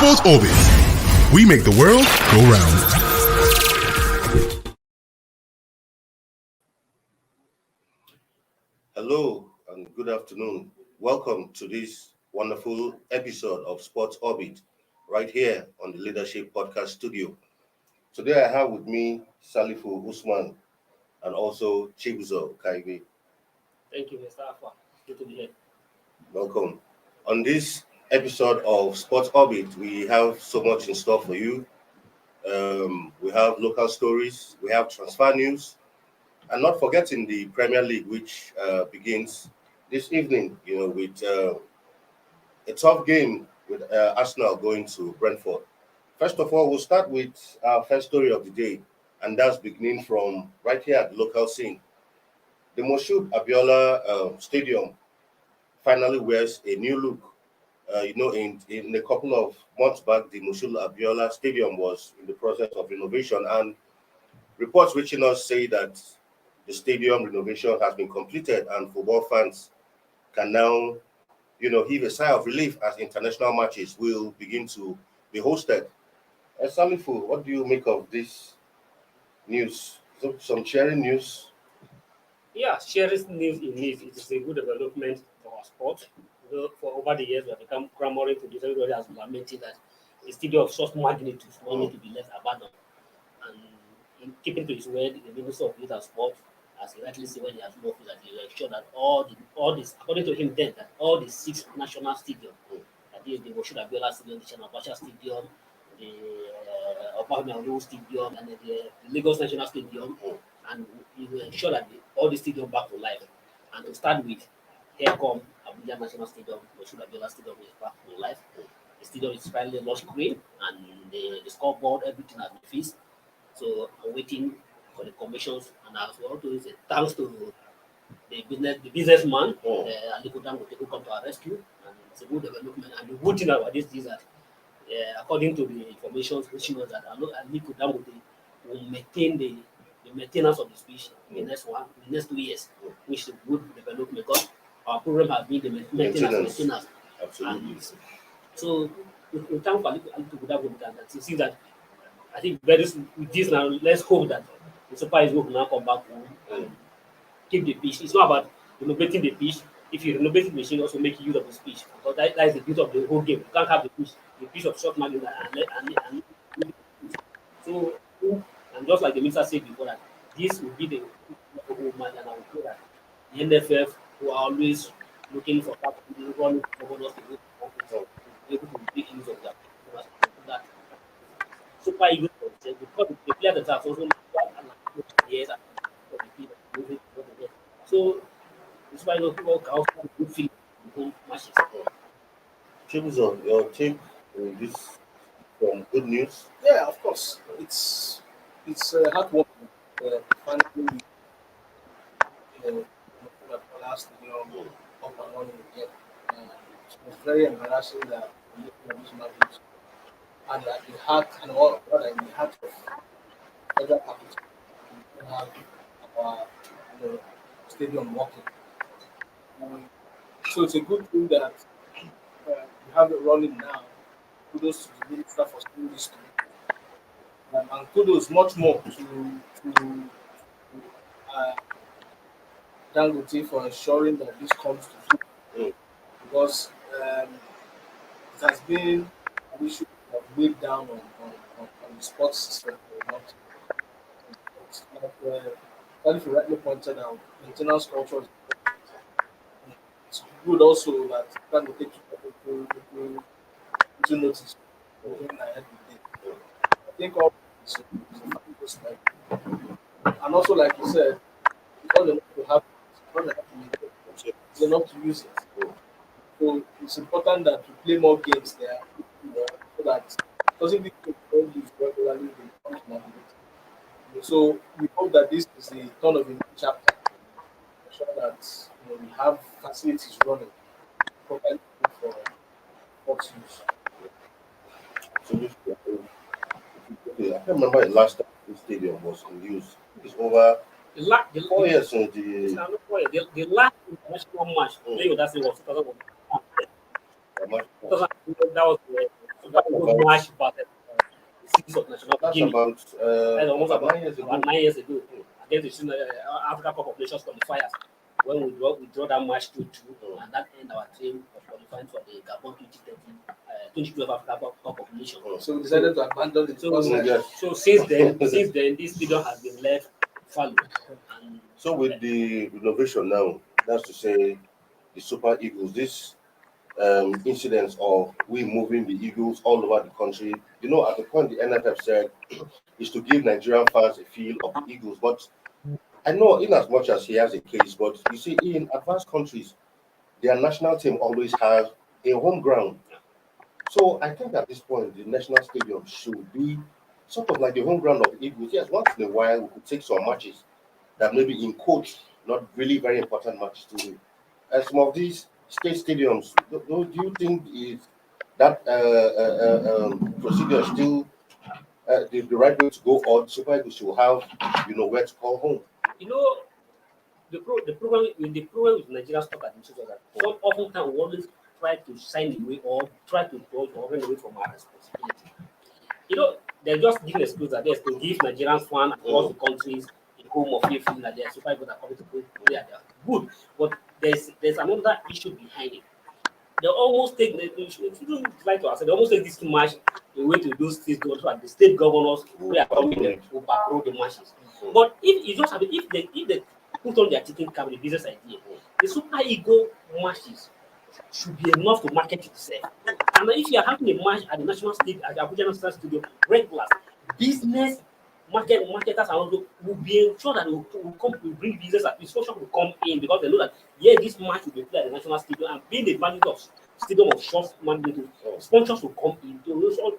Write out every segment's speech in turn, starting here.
Sports Orbit. We make the world go round. Hello and good afternoon. Welcome to this wonderful episode of Sports Orbit right here on the Leadership Podcast Studio. Today I have with me Salifu Usman and also Chibuzo Kaibi. Thank you, Mr. Alpha. Good to be here. Welcome. On this episode of Sports Orbit, we have so much in store for you. We have local stories, we have transfer news, and not forgetting the Premier League, which begins this evening, with a tough game with Arsenal going to Brentford. First of all, we'll start with our first story of the day, and that's beginning from right here at the local scene. The Moshood Abiola Stadium finally wears a new look. In a couple of months back, the Moshood Abiola Stadium was in the process of renovation, and reports reaching us say that the stadium renovation has been completed and football fans can now, heave a sigh of relief as international matches will begin to be hosted. Salifu, what do you make of this news? Some sharing news? Yeah, sharing news indeed. It is a good development for our sport. For over the years, we have become clamoring to this. Everybody has lamented that a stadium of such magnitude will need to be left abandoned. And in keeping to his word, the Minister of Youth and Sport, as he rightly said when he has no that he will ensure that all this, according to him then, that all the 6 national stadiums, that is the Moshood Abiola Stadium, the Chanabacha Stadium, the Obama Stadium, and the Lagos National Stadium, and he will ensure that all the stadium back to life. And to start with, here come Abuja National Stadium, Moshood Abiola Stadium is back to life. The stadium is finally lush green, and the scoreboard, everything has been fixed. So I'm waiting for the commissions, and as well to say thanks to the businessman, Aliko Dangote, who come to our rescue, and it's a good development. And the good thing about this is that, according to the information reaching us, that Aliko Dangote will maintain the maintenance of the speech in the next 2 years, which is a good development because our program has been the maintenance. Absolutely. And so we thank Aliko Dangote, and you see that I think very soon with this now, let's hope that the Super Eagles will now come back home and keep the pitch. It's not about renovating the pitch. If you renovate the machine, also make use of the pitch. Because that is the beauty of the whole game. You can't have the pitch of short margin and so, and just like the minister said before, that this will be the whole match, and I will pray that the NFF, who are always looking for that, running governors to go able to make use of that. Super Eagles, because the player that have also years so it's why people can also good feeling in home matches. Chibuzo, your take on this from good news? Yeah, of course. It's heartwarming. Finally, last stadium up and running again. It was very embarrassing that we looked this match and at the heart and all in the heart of federal capital, we have our stadium working. So it's a good thing that we have it running now. Kudos to the minister for doing this, and kudos much more to Dangote for ensuring that this comes to fruition, because it has been an issue that weighed down on the sports system for a long time. Like if you rightly pointed out, maintenance culture is it's good also that Dangote took into notice going ahead with it. I think all is a respect. And also, like you said, it's not enough to have it, not enough to make it, it's enough to use it. So it's important that we play more games there, so that because if we don't use regularly, they become motivated. So we hope that this is the turn of a new chapter. Sure that we have facilities running properly for sports use. Okay, I can't remember the last time this stadium was in use. It's over 4 years since the last international match played with that was 2001. That was Super Eagles match battle. Series of National That's Guinea. about, Almost about 9 years ago. about 9 years ago against the Africa Cup of Nations qualifiers. When we draw that match 2-2, and that end our dream of qualifying for the Gabon 2012 Africa Cup of Nations. So we decided to abandon it. So since then, this video has been left fallow. And So with the renovation now, that's to say, the Super Eagles, this incidents of we moving the Eagles all over the country, at the point the NFF said is to give Nigerian fans a feel of the Eagles. But I know in as much as he has a case, but you see, in advanced countries, their national team always has a home ground. So I think at this point, the national stadium should be sort of like the home ground of the Eagles. Yes, once in a while, we could take some matches that maybe in coach, not really very important matches to win. And some of these state stadiums, do you think is that procedure still the right way to go, or the Super Eagles should have, where to call home? you know, the problem with Nigerian stock administration that some often can always try to sign away or try to dodge or run away from our responsibility. They're just giving excuse that there's to give Nigerian fans across the countries a home of a feeling that they're super good at coming to play at their good. But there's another issue behind it. They almost take they almost take this match away to those states so that the state governors who are coming there will backroll the matches. But if they put on their ticket cap the business idea, the Super Eagle matches should be enough to market itself. And if you are having a match at the national stadium, at the Abuja National Stadium, regulars, business marketers and also will be ensured that will bring business and instruction will come in because they know that this match will be played at the national stadium and being the advantage of stadium of short magnitude, sponsors will come in to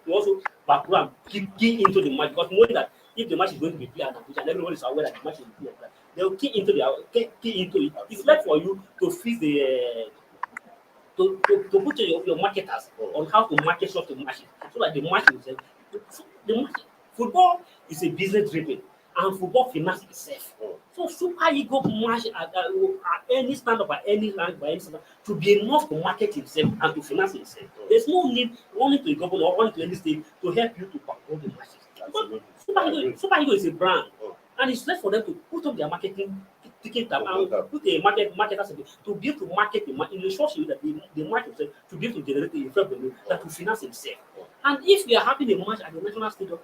also background key into the match because knowing that if the match is going to be played at Abuja and everyone is aware that the match is being played, they will key into it. It's left for you to fix the to put your marketers on how to market such a matches so that the match will the match football is a business driven and football finance itself. So Super Eagle match at any stand up at any rank by any standard to be enough to market himself and to finance himself. There's no need running to the governor or running to any state to help you to control the matches. But Super Eagle is a brand and it's left for them to put up their marketing ticket and put a marketers to be able to market the match in a short way that the match itself to be able to generate the revenue that will finance himself. And if we are having a match at the national stadium,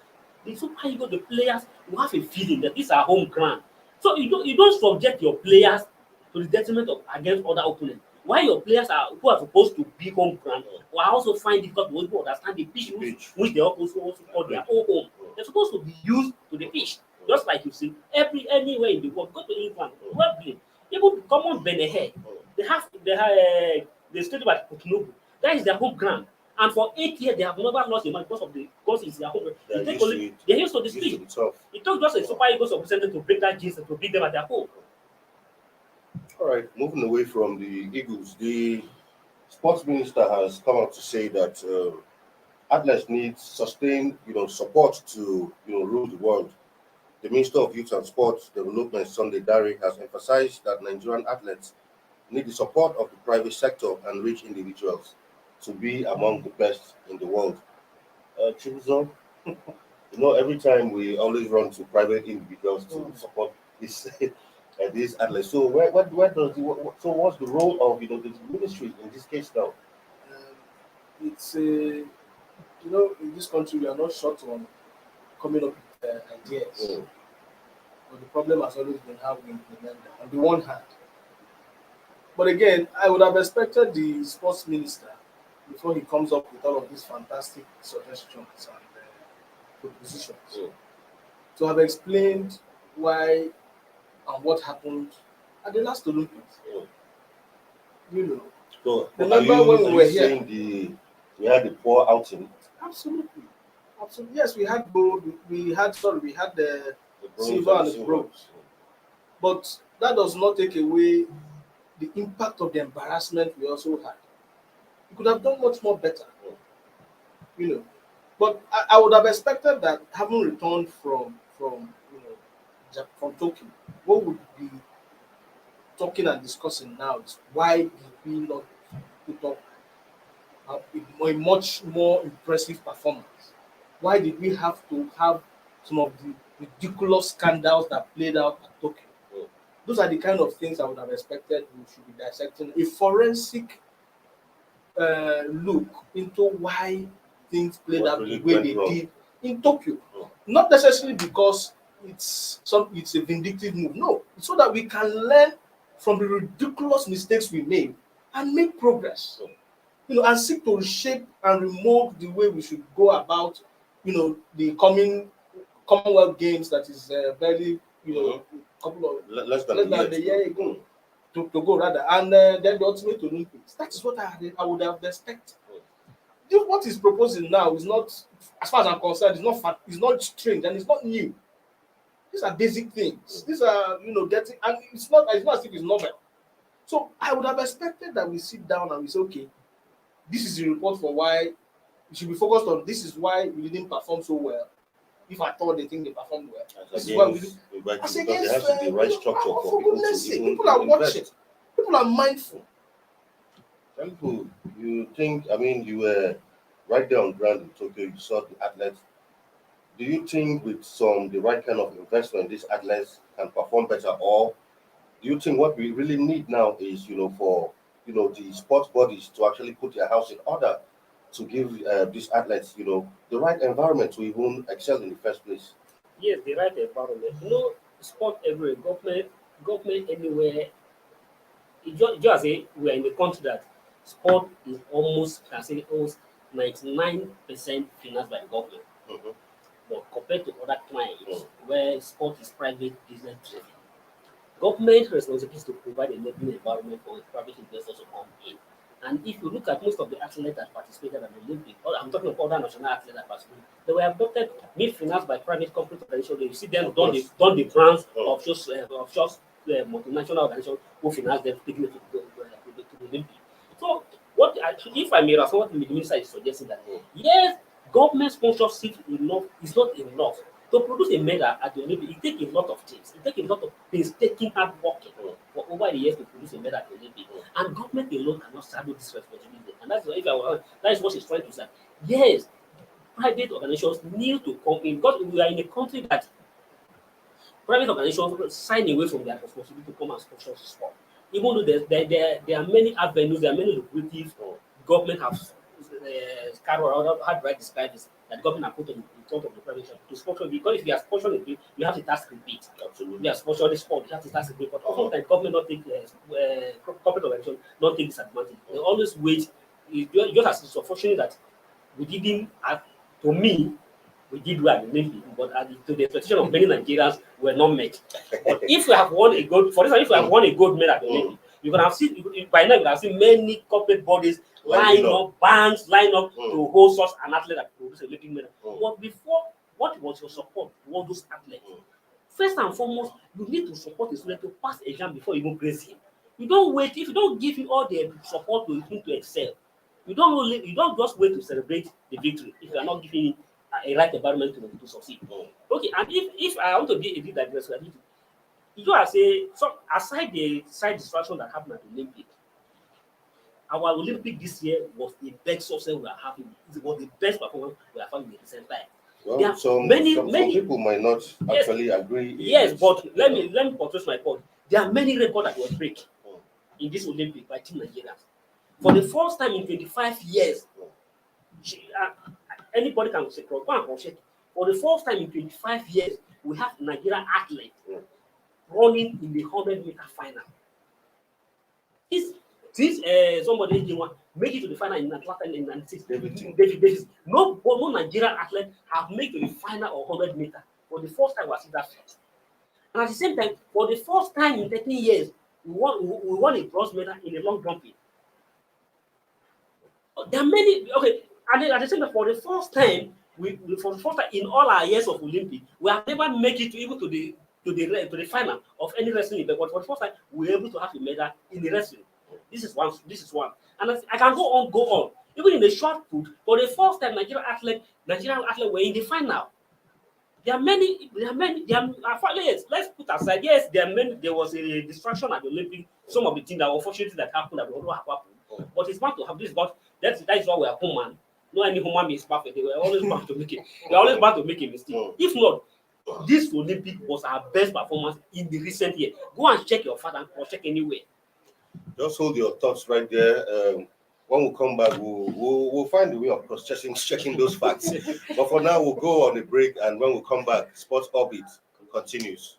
the Super Eagles, the players will have a feeling that these are home ground. So you don't subject your players to the detriment of against other opponents. Why your players who are supposed to be home ground will also find it difficult to understand the pitch which they also call their own home. They're supposed to be used to the pitch. Just like you see, anywhere in the world, go to England, Wembley, even common Benehe, they have the stadium at Teakwondo. That is their home ground. And for 8 years, they have never lost a match because it's their home ground. They're used to the speed. It took just a Super Eagles of recently to break that gist and to beat them at their home. All right, moving away from the Eagles, the sports minister has come out to say that athletes need sustained, support to, rule the world. The Minister of Youth and Sports Development, Sunday Dare, has emphasized that Nigerian athletes need the support of the private sector and rich individuals to be among the best in the world. Chibuzo, every time we always run to private individuals to support these athletes. So where does so what's the role of the ministry in this case now? It's in this country we are not short on coming up with ideas. But the problem has always been how we implement them on the one hand. But again, I would have expected the sports minister, before he comes up with all of these fantastic suggestions and propositions, to have explained why and what happened at the last Olympics. So remember when we were here? We had the poor outing. Absolutely. Yes, we had gold. We had the silver and the bronze. But that does not take away the impact of the embarrassment we also had. We could have done much more better, But I would have expected that having returned from Tokyo, what would be talking and discussing now is why did we not put up a much more impressive performance? Why did we have to have some of the ridiculous scandals that played out at Tokyo? Those are the kind of things I would have expected we should be dissecting. A forensic look into why things played What out really the way went they wrong? did in Tokyo. Not necessarily because it's a vindictive move. No, it's so that we can learn from the ridiculous mistakes we made and make progress. And seek to reshape and remold the way we should go about, the coming Commonwealth Games that is barely, couple of Less than less than a year ago to go rather, and then the ultimate Olympics. That is what I would have expected. What he's proposing now is not, as far as I'm concerned, it's not strange and it's not new. These are basic things. These are, getting, and it's not as if it's novel. So I would have expected that we sit down and we say, okay, this is the report for why we should be focused on. This is why we didn't perform so well. If I thought they think they performed well, this is why we did. As there against, has to be right structure for people goodness to sake, even people are invest. watching. People are mindful. People, you think, you were right there on ground in Tokyo, you saw the athletes. Do you think with the right kind of investment, these athletes can perform better? Or do you think what we really need now is, for, the sports bodies to actually put their house in order to give these athletes, the right environment to even excel in the first place? Yes, the right environment. Sport everywhere, government anywhere. Just say we are in a country that sport is almost, can say almost 99% financed by the government. Mhm. But compared to other clients where sport is private business driven, government responsibility is to provide a enabling environment for private investors to come in. And if you look at most of the athletes that participated at the Olympics, or I'm talking about other national athletes that participated, they were adopted, made financed by private corporate organizations. You see them done the brands of just multinational organizations who finance them, taking it to the Olympics. So, if I may respond, what the minister is suggesting that yes, government sponsorship is not enough to produce a medal at the Olympics. It takes a lot of things. It takes a lot of painstaking hard working for over the years to produce a medal at the Olympics. And government alone cannot saddle this responsibility. And that's that is what she's trying to say. Yes, private organizations need to come in because we are in a country that private organizations sign away from their responsibility to come and sponsor sport. Even though there are many avenues, there are many lucrative government have carried out, how do I describe this, that government have put in front of the private sector to sponsor, because if you are sponsoring it, you have to tax rebate. Absolutely. If you are sponsoring sport, you have to tax rebate. But often government not take corporate organization not take disadvantage. They always wait. It's just as it's unfortunate that we didn't have, to me, we did well in Olympics, but to the expectation of many Nigerians were not met. But if we have won a gold, for instance, if we have won a gold medal at the Olympics, you can have seen by now you can have seen many corporate bodies line up, banks line up to host such an athlete that produce a Olympic medal. But before, what was your support for those athletes? First and foremost, you need to support a student to pass exam before you even grace him. You don't wait. If you don't give him all the support to him to excel, you don't just wait to celebrate the victory if you are not giving him a right environment to succeed. Okay, and if I want to be a bit digress, you know, I say, so aside the side distraction that happened at the Olympics, our Olympic this year was the best success we are having. It was the best performance we are having in the recent time. Well, some people might not actually agree. Yes, but let me portray my point. There are many records that were break in this Olympic by Team Nigerians. For the first time in 25 years, anybody can say, for the first time in 25 years, we have Nigerian athletes running in the 100-meter final. Since somebody make it to the final in Atlanta in 96, David Davis, no Nigerian athlete have made to the final of 100 meter. For the first time, we are seeing that first. And at the same time, for the first time in 13 years, we won a bronze medal in a long jumping. There are many, okay, and at the same time, for the first time in all our years of Olympics, we have never made it to the final of any wrestling event. But for the first time, we were able to have a medal in the wrestling. This is one. And I can go on. Even in the shot put, for the first time, Nigerian athlete were in the final. There are many. Yes, let's put aside. Yes, there are many. There was a distraction at the Olympics. Some of the things that unfortunately that happened that would not have happened. But it's bound to have this. But that is why we are human. No any human being is perfect. They were always bound to make it. They are always bound to make a mistake. If not, this Olympic was our best performance in the recent year. Go and check your father or check anywhere. Just hold your thoughts right there. When we come back, we'll find a way of checking those facts. But for now, we'll go on a break, and when we come back, Sports Orbit continues.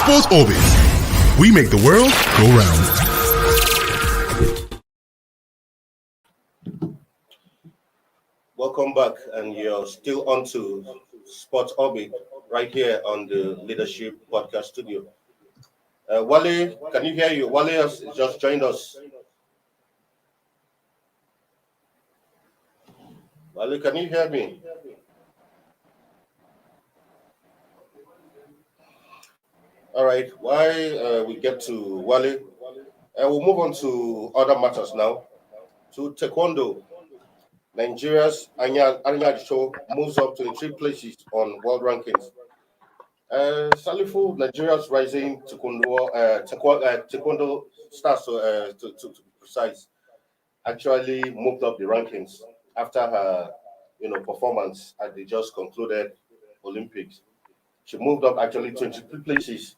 Sports Orbit. We make the world go round. Welcome back, and you're still on to Sports Orbit right here on the Leadership Podcast Studio. Wale, can you hear you? Wale has just joined us. Wale, can you hear me? All right, while we get to Wale, we'll move on to other matters now. To Teakwondo, Nigeria's Anyanacho moves up 23 places on world rankings. Salifu, Nigeria's rising Teakwondo stars, to be precise, actually moved up the rankings after her, performance at the just concluded Olympics. She moved up actually 23 places,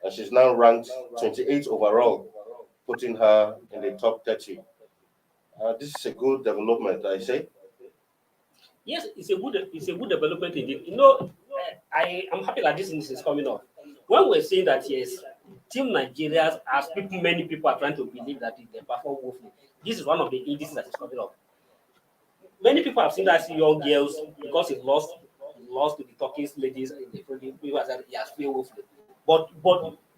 and she's now ranked 28 overall, putting her in the top 30. This is a good development, I say. Yes, it's a good development indeed. I am happy that this is coming up. When we're saying that yes, Team Nigeria, as many people are trying to believe that they perform woefully, this is one of the indices that is coming up. Many people have seen that young girls because he lost to the Turkish ladies in the people said he has failed woefully. But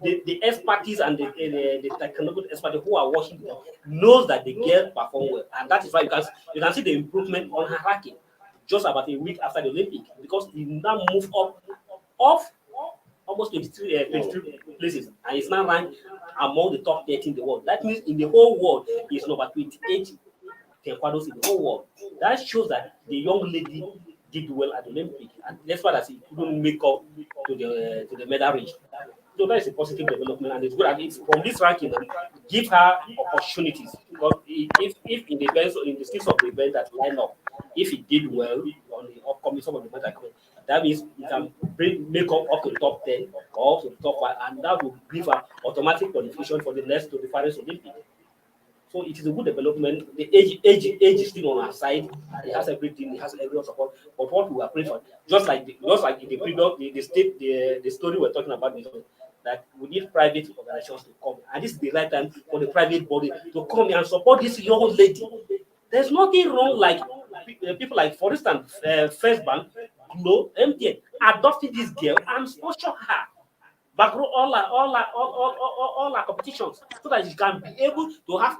the expertise and the technical expertise who are watching them knows that the girl perform well, and that is why you can see the improvement on her ranking just about a week after the Olympic, because he now moved up off almost 23 places, and is now ranked among the top 30 in the world. That means in the whole world, he's number 28 taekwondos in the whole world. That shows that the young lady did well at the Olympic, and that's why he couldn't make up to the medal range. So that is a positive development, and it's good. And it's from this ranking, give her opportunities. Because if in the events, in the stage of the event that line up, if he did well on the upcoming some of the events, that means he can make up to the top 10 or to the top 5, and that will give her automatic qualification for the next to the Paris Olympic. So it is a good development. The age is still on our side. He has everything. He has every support. But what we are praying for, just like in the previous the story we're talking about, that we need private organizations to come, and this is the right time for the private body to come and support this young lady. There's nothing wrong like people like, for instance, First Bank, Glo, MTN, adopting this girl and sponsor her back all our competitions, so that she can be able to have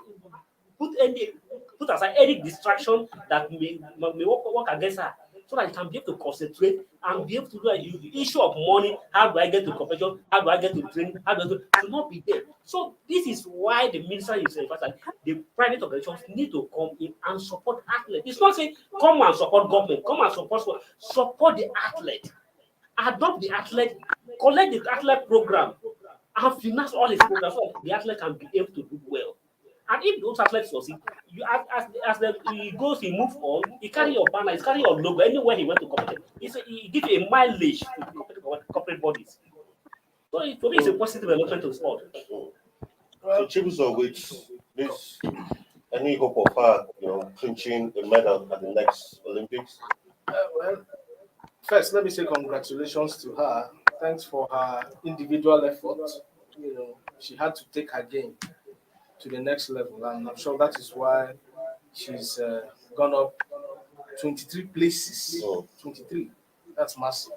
put aside any distraction that may work against her, so that you can be able to concentrate and be able to do the issue of money. How do I get to competition? How do I get to train? How do I do to not be there? So this is why the minister is saying that the private organizations need to come in and support athletes. It's not saying come and support government, come and support the athlete, adopt the athlete, collect the athlete program, and finance all his programs so the athlete can be able to do well. And if those athletes succeed, you he goes, he moves on, he carry your banner, he carry your logo anywhere he went to compete. He gives you a mileage to the corporate bodies. So for me, it's a positive development to sport. So Chibuzo, with this, any hope of her, clinching a medal at the next Olympics? Well, first, let me say congratulations to her. Thanks for her individual effort. She had to take her game to the next level, and I'm sure that is why she's gone up 23 places. Oh. 23. That's massive.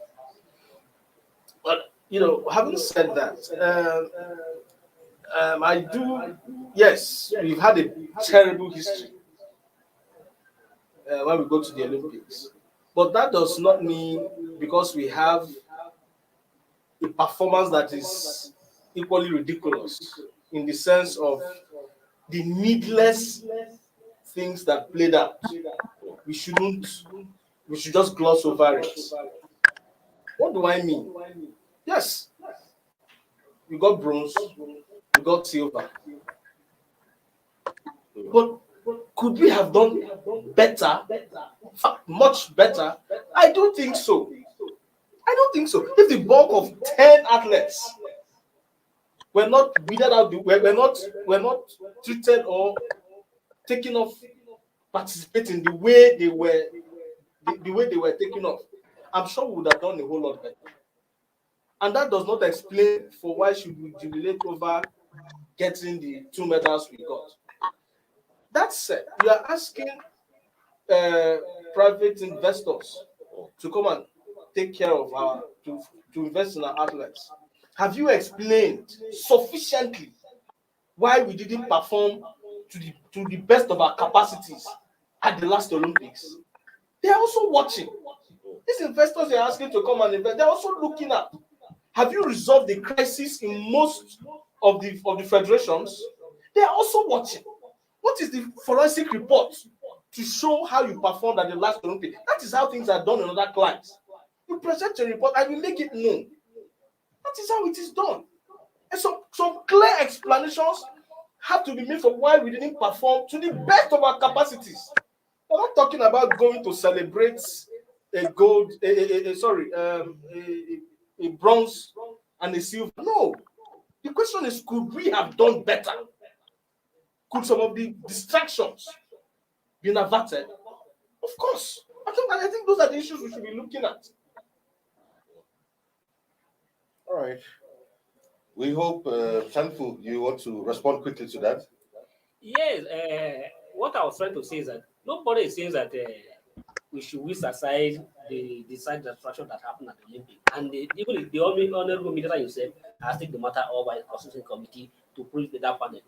But having said that, I do. Yes, we've had a terrible history when we go to the Olympics, but that does not mean because we have a performance that is equally ridiculous in the sense of the needless things that played out. We should just gloss over it. What do I mean? Yes, we got bronze, we got silver. But could we have done better? Much better? I don't think so. If the bulk of 10 athletes were not weeded out, were not treated or taken off participating the way they were taken off, I'm sure we would have done a whole lot better. And that does not explain for why should we jubilate over getting the 2 medals we got. That said, we are asking private investors to come and take care of to invest in our athletes. Have you explained sufficiently why we didn't perform to the best of our capacities at the last Olympics? They are also watching. These investors they are asking to come and invest, they're also looking at. Have you resolved the crisis in most of the federations? They are also watching. What is the forensic report to show how you performed at the last Olympics? That is how things are done in other clients. You present a report and you make it known. That is how it is done. And so some clear explanations have to be made for why we didn't perform to the best of our capacities. We're not talking about going to celebrate a gold, a bronze and a silver. No. The question is, could we have done better? Could some of the distractions be averted? Of course. I think those are the issues we should be looking at. All right. We hope, Chanfu, you want to respond quickly to that? Yes, what I was trying to say is that nobody is saying that we should whisk aside the side distraction that happened at the Olympics. And even the honorable minister himself has taken the matter over by the constitution committee to put it in that panel.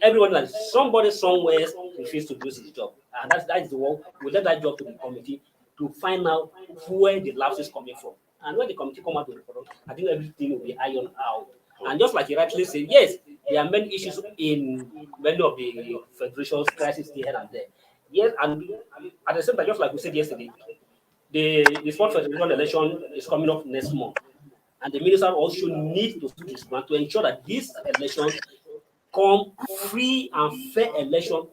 Everyone that somebody somewhere refused to do his job, and that is the one we let that job to the committee to find out where the lapse is coming from. And when the committee come out with the report, I think everything will be ironed out. And just like you rightly said, yes, there are many issues in many of the federations, crises here and there. Yes, and at the same time, just like we said yesterday, the sport federation election is coming up next month, and the minister also needs to do this to ensure that these elections come free and fair election,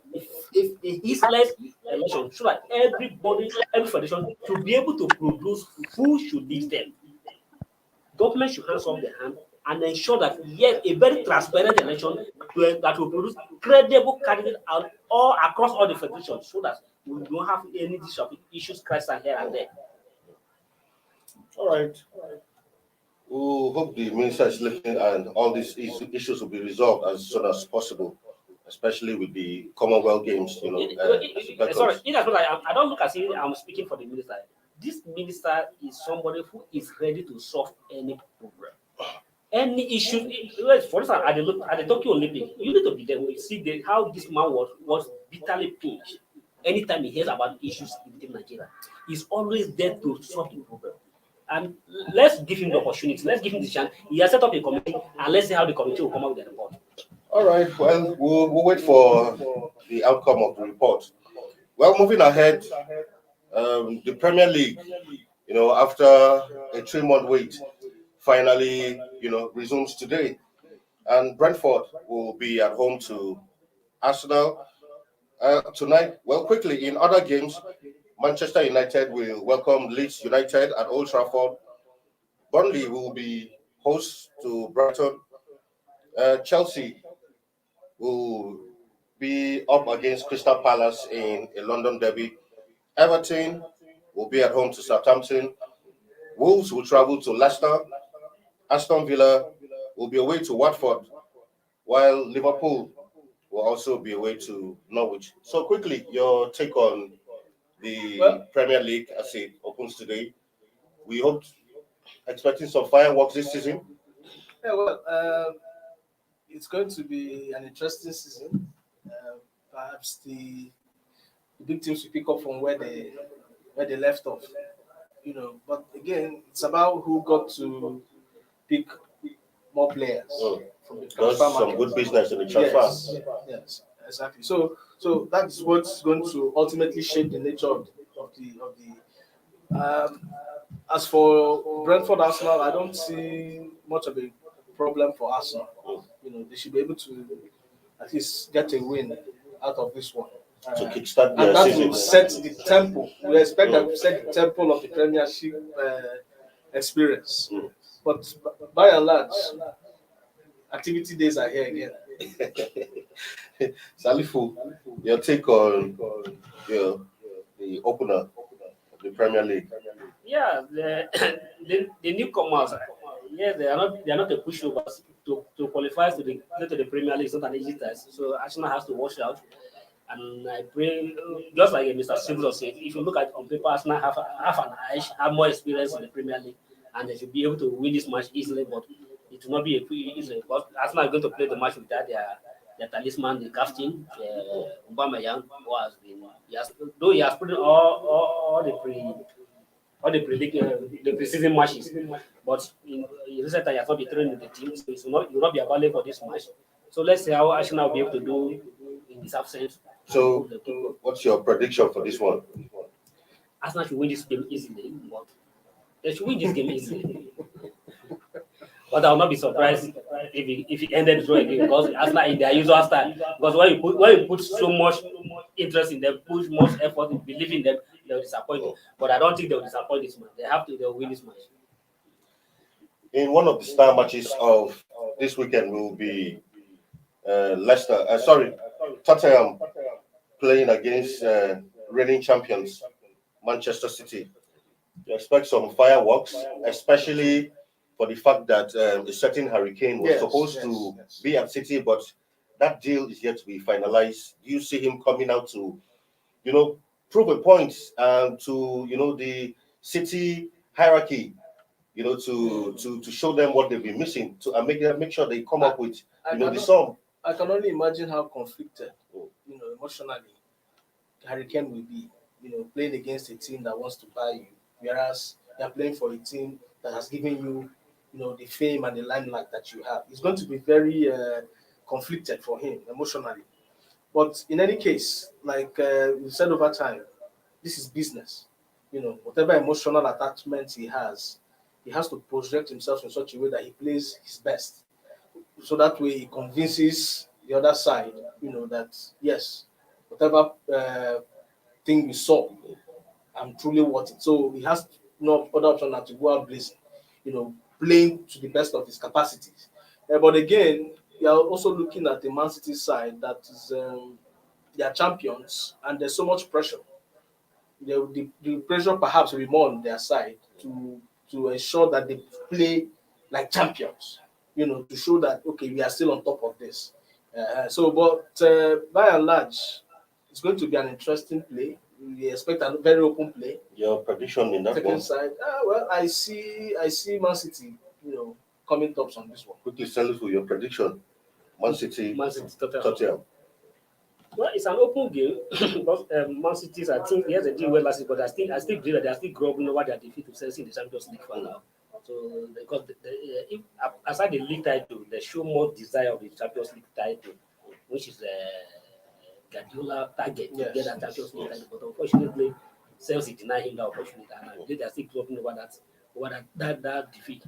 if a hitless election, so that everybody, every federation should be able to produce who should lead them. Government should hands off their hand and ensure that yes, a very transparent election that will produce credible candidates all across all the federations, so that we don't have any issues, crisis here and there. All right. We hope the minister is looking and all these issues will be resolved as soon as possible, especially with the Commonwealth Games. Sorry, I don't look as if I'm speaking for the minister. This minister is somebody who is ready to solve any problem. Any issue, for instance, at the Tokyo Olympics, you need to be there. We see how this man was bitterly pinched. Anytime he hears about issues in Nigeria, he's always there to solve the problem. And let's give him the opportunity. Let's give him the chance. He has set up a committee, and let's see how the committee will come out with the report. All right. Well, we'll wait for the outcome of the report. Well, moving ahead, the Premier League, after a 3-month wait, finally, resumes today, and Brentford will be at home to Arsenal. Tonight, well, quickly, in other games, Manchester United will welcome Leeds United at Old Trafford. Burnley will be host to Brighton. Chelsea will be up against Crystal Palace in a London derby. Everton will be at home to Southampton. Wolves will travel to Leicester. Aston Villa will be away to Watford, while Liverpool will also be away to Norwich. So quickly, your take on the Well, Premier League as it opens today. We hope expecting some fireworks this season. yeah, well, it's going to be an interesting season. Perhaps the big teams will pick up from where they left off. But again, it's about who got to pick more players Mm. from the Does transfer some market. good business in the transfer. Yes, exactly. So that's what's going to ultimately shape the nature of the. As for Brentford Arsenal, I don't see much of a problem for Arsenal. Mm. They should be able to at least get a win out of this one. To kickstart And their that season. will set the tempo. We expect that to set the tempo of the Premiership experience. Mm. But by and large, activity days are here again. Salifu, your take on the opener of the Premier League. Yeah, the newcomers, yeah, they are not a pushovers to qualify to the Premier League. It's not an easy task. So Arsenal has to watch out. And I pray, just like Mr. Silver said, if you look at on paper, Arsenal have more experience in the Premier League, and they should be able to win this match easily. But it will not be a pretty easy. Because Arsenal are going to play the match without their talisman, the captain, Aubameyang, who has been though he has put in all the the preseason matches, but in recent time he has not been training with the team, so he will not be available for this match. So let's see how Arsenal will be able to do in this absence. So, what's your prediction for this one? Arsenal should win this game easily, but they should win this game easily. But I will not be surprised if he ended the draw again, because Arsenal in their usual style. Because when you put so much interest in them, push much effort, believe in them, they'll disappoint you. But I don't think they'll disappoint this match. They'll win this match. In one of the star matches of this weekend will be Tottenham playing against reigning champions Manchester City. You expect some fireworks, especially for the fact that a certain Hurricane was supposed to be at City, but that deal is yet to be finalized. Do you see him coming out to, prove a point to, the City hierarchy, to show them what they've been missing, to make sure they come up with, the sum? I can only imagine how conflicted, emotionally, Hurricane will be, playing against a team that wants to buy you, whereas you're playing for a team that has given you, the fame and the limelight that you have. It's going to be very conflicted for him emotionally. But in any case, like we said over time, this is business. Whatever emotional attachment he has to project himself in such a way that he plays his best. So that way he convinces the other side, that yes, whatever thing we saw, I'm truly worth it. So he has no other option than to go out blazing, playing to the best of his capacities. But again, you are also looking at the Man City side that is they are champions, and there's so much pressure. The pressure perhaps will be more on their side to ensure that they play like champions, to show that okay, we are still on top of this. But by and large, it's going to be an interesting play. We expect a very open play. Your prediction in that Second one? side, well, I see Man City, coming tops on this one. Quickly, Salifu, your prediction. Man City, Tottenham. Well, it's an open game because Man City, I think, yes, they did well last year, but I still believe that they are still grumbling over their defeat to Chelsea in the Champions League for now. So, because if, aside the league title, they show more desire of the Champions League title, which is Guardiola target to get that Champions League title. But unfortunately, Chelsea denied him that opportunity, and I believe they are still grumbling over that defeat.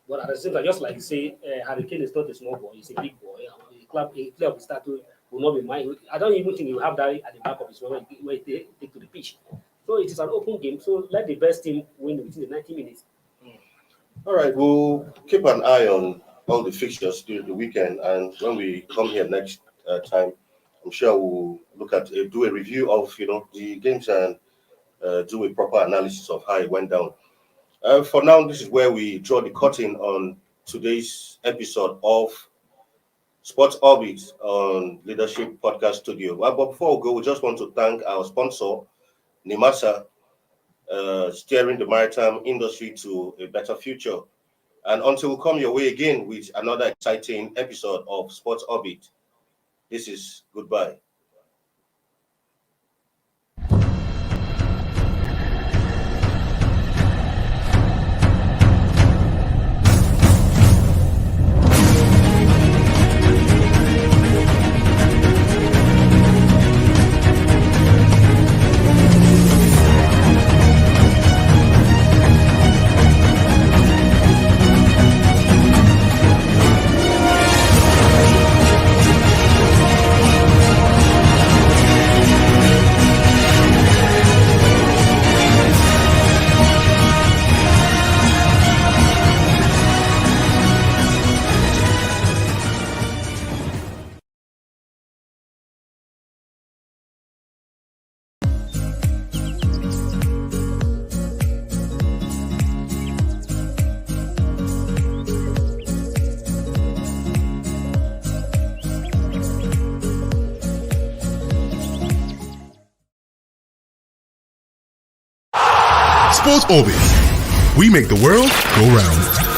But at the same time, just like you say, Harry Kane is not a small boy; he's a big boy. A club will start to will not be mine. I don't even think you have that at the back of his mind when he take to the pitch. So it is an open game. So let the best team win within the 90 minutes. All right, we'll keep an eye on all the fixtures during the weekend, and when we come here next time, I'm sure we'll look at do a review of the games and do a proper analysis of how it went down. For now, this is where we draw the curtain on today's episode of Sports Orbit on Leadership Podcast Studio. But before we go, we just want to thank our sponsor, Nimasa, steering the maritime industry to a better future. And until we come your way again with another exciting episode of Sports Orbit, this is goodbye. Sports Orbit. We make the world go round.